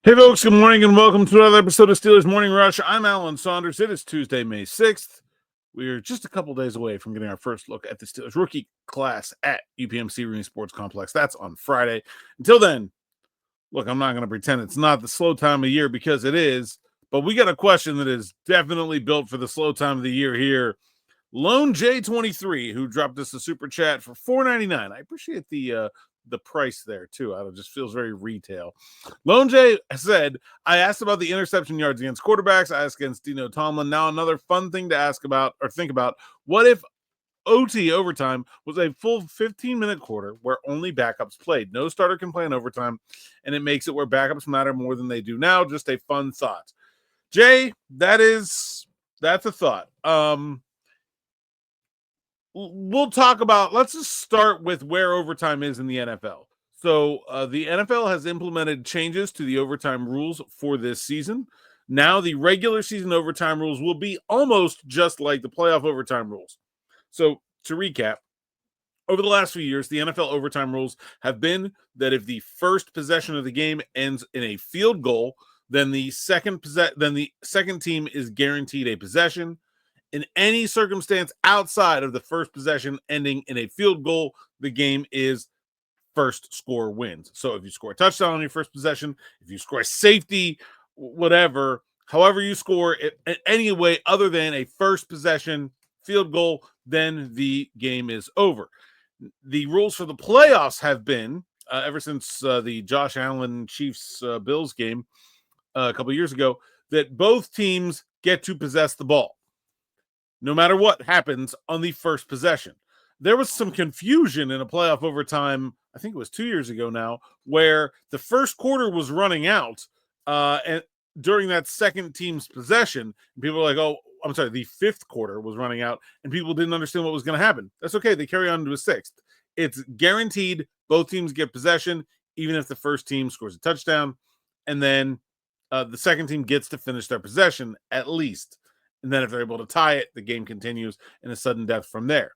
Hey folks, good morning and welcome to another episode of Steelers Morning Rush. I'm Alan Saunders. It is Tuesday, May 6th. We are just a couple days away from getting our first look at the Steelers rookie class at UPMC Arena Sports Complex. That's on Friday. Until then, look, I'm not going to pretend it's not the slow time of year because it is, but we got a question that is definitely built for the slow time of the year here. Lone J23, who dropped us a super chat for $4.99. I appreciate the price there too. It just feels very retail. Lone J said, I asked about the interception yards against quarterbacks. I asked against Dino Tomlin. Now another fun thing to ask about or think about. What if OT overtime was a full 15-minute quarter where only backups played? No starter can play in overtime, and it makes it where backups matter more than they do now. Just a fun thought. Jay, that's a thought. We'll talk about, let's just start with where overtime is in the NFL. So the NFL has implemented changes to the overtime rules for this season. Now the regular season overtime rules will be almost just like the playoff overtime rules. So to recap, over the last few years, the NFL overtime rules have been that if the first possession of the game ends in a field goal, then the second team is guaranteed a possession. In any circumstance outside of the first possession ending in a field goal, the game is first score wins. So if you score a touchdown on your first possession, if you score a safety, whatever, however you score it, any way other than a first possession field goal, then the game is over. The rules for the playoffs have been, ever since the Josh Allen Chiefs Bills game a couple years ago, that both teams get to possess the ball no matter what happens on the first possession. There was some confusion in a playoff overtime, I think it was 2 years ago now, where the first quarter was running out and during that second team's possession, people were like, oh, I'm sorry, the fifth quarter was running out, and people didn't understand what was going to happen. That's okay. They carry on to a sixth. It's guaranteed both teams get possession, even if the first team scores a touchdown, and then the second team gets to finish their possession at least. And then if they're able to tie it, the game continues in a sudden death from there.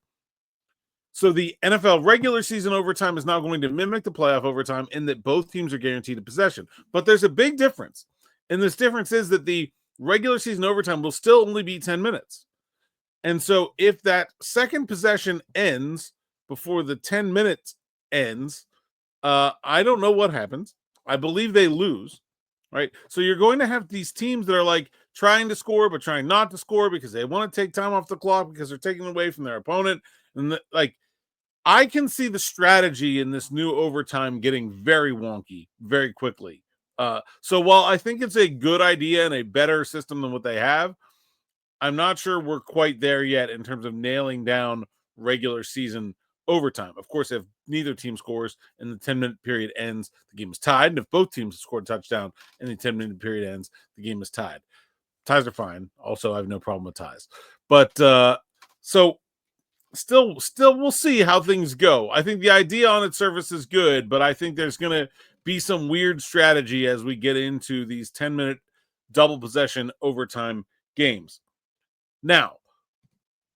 So the NFL regular season overtime is now going to mimic the playoff overtime in that both teams are guaranteed a possession. But there's a big difference. And this difference is that the regular season overtime will still only be 10 minutes. And so if that second possession ends before the 10 minutes ends, I don't know what happens. I believe they lose. Right. So you're going to have these teams that are like trying to score, but trying not to score because they want to take time off the clock because they're taking away from their opponent. And I can see the strategy in this new overtime getting very wonky very quickly. So while I think it's a good idea and a better system than what they have, I'm not sure we're quite there yet in terms of nailing down regular season overtime. Of course, if neither team scores and the 10-minute period ends, the game is tied. And if both teams score a touchdown and the 10-minute period ends, the game is tied. Ties are fine. Also, I have no problem with ties. But so still we'll see how things go. I think the idea on its surface is good, but I think there's going to be some weird strategy as we get into these 10-minute double possession overtime games. Now,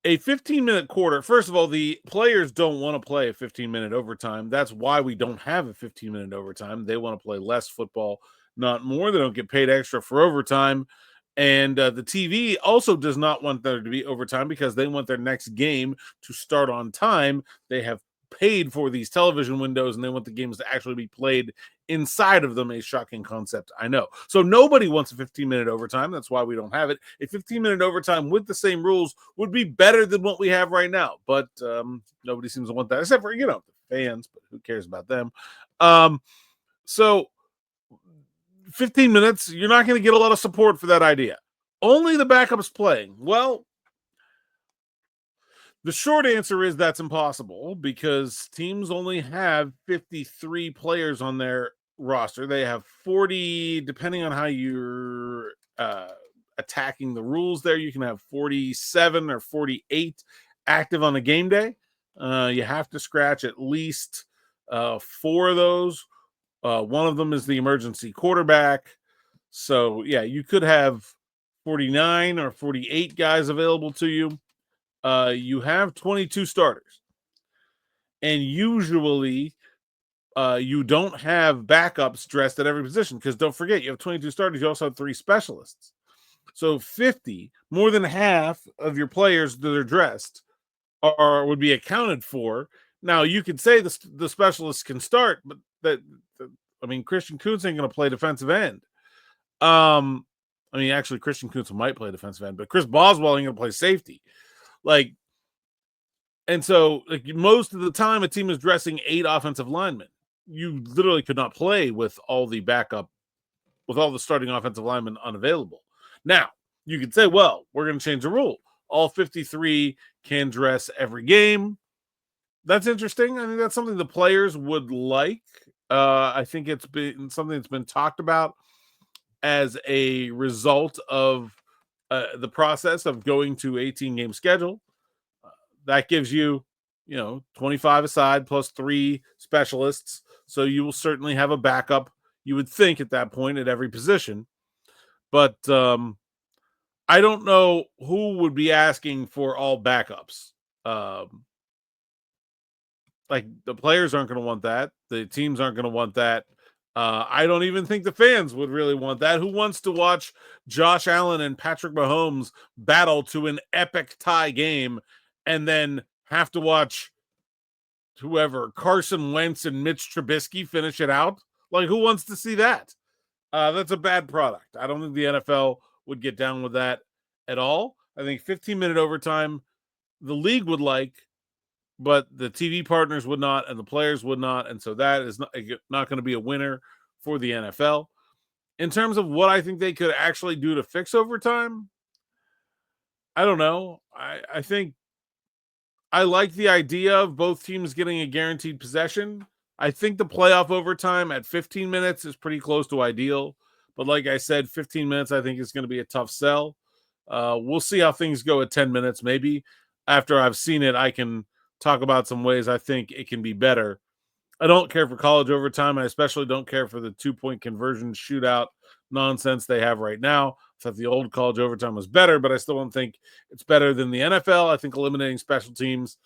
a 15-minute quarter, first of all, the players don't want to play a 15-minute overtime. That's why we don't have a 15-minute overtime. They want to play less football, not more. They don't get paid extra for overtime. And the TV also does not want there to be overtime because they want their next game to start on time. They have paid for these television windows and they want the games to actually be played inside of them. A shocking concept, I know. So nobody wants a 15-minute overtime. That's why we don't have it. A 15-minute overtime with the same rules would be better than what we have right now, but nobody seems to want that except for the fans, but who cares about them? So 15 minutes, you're not going to get a lot of support for that idea. Only the backups playing. Well, the short answer is that's impossible because teams only have 53 players on their roster. They have 40, depending on how you're attacking the rules there, you can have 47 or 48 active on a game day. You have to scratch at least 4 of those. One of them is the emergency quarterback. So, yeah, you could have 49 or 48 guys available to you. You have 22 starters. And usually you don't have backups dressed at every position, because don't forget, you have 22 starters. You also have 3 specialists. So 50, more than half of your players that are dressed would be accounted for. Now, you could say the specialists can start, but Christian Kuntz ain't going to play defensive end. Actually, Christian Kuntz might play defensive end, but Chris Boswell ain't going to play safety. And so most of the time, a team is dressing 8 offensive linemen. You literally could not play with all the starting offensive linemen unavailable. Now, you could say, well, we're going to change the rule. All 53 can dress every game. That's interesting. I think that's something the players would like. I think it's been something that's been talked about as a result of the process of going to 18-game schedule. That gives you, 25 aside plus 3 specialists. So you will certainly have a backup, you would think, at that point at every position. But I don't know who would be asking for all backups. The players aren't going to want that. The teams aren't going to want that. I don't even think the fans would really want that. Who wants to watch Josh Allen and Patrick Mahomes battle to an epic tie game and then have to watch whoever, Carson Wentz and Mitch Trubisky, finish it out? Who wants to see that? That's a bad product. I don't think the NFL would get down with that at all. I think 15-minute overtime, the league would like, but the TV partners would not, and the players would not, and so that is not going to be a winner for the NFL. In terms of what I think they could actually do to fix overtime, I don't know. I think I like the idea of both teams getting a guaranteed possession. I think the playoff overtime at 15 minutes is pretty close to ideal, but like I said, 15 minutes I think is going to be a tough sell. We'll see how things go at 10 minutes. Maybe after I've seen it, I can talk about some ways I think it can be better. I don't care for college overtime. I especially don't care for the 2-point conversion shootout nonsense they have right now. I thought the old college overtime was better, but I still don't think it's better than the NFL. I think eliminating special teams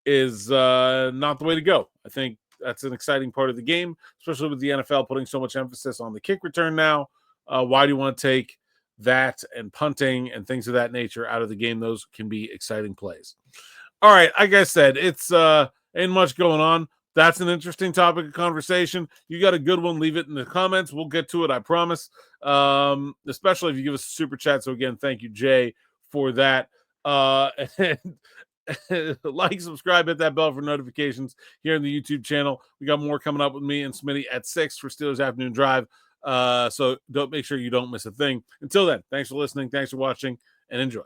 is not the way to go. I think that's an exciting part of the game, especially with the NFL putting so much emphasis on the kick return now. Why do you want to take that and punting and things of that nature out of the game? Those can be exciting plays. All right, like I said, it's ain't much going on. That's an interesting topic of conversation. You got a good one, leave it in the comments. We'll get to it, I promise. Especially if you give us a super chat. So again, thank you, Jay, for that. And like, subscribe, hit that bell for notifications here in the YouTube channel. We got more coming up with me and Smitty at 6 for Steelers Afternoon Drive. So make sure you don't miss a thing. Until then, thanks for listening, thanks for watching, and enjoy.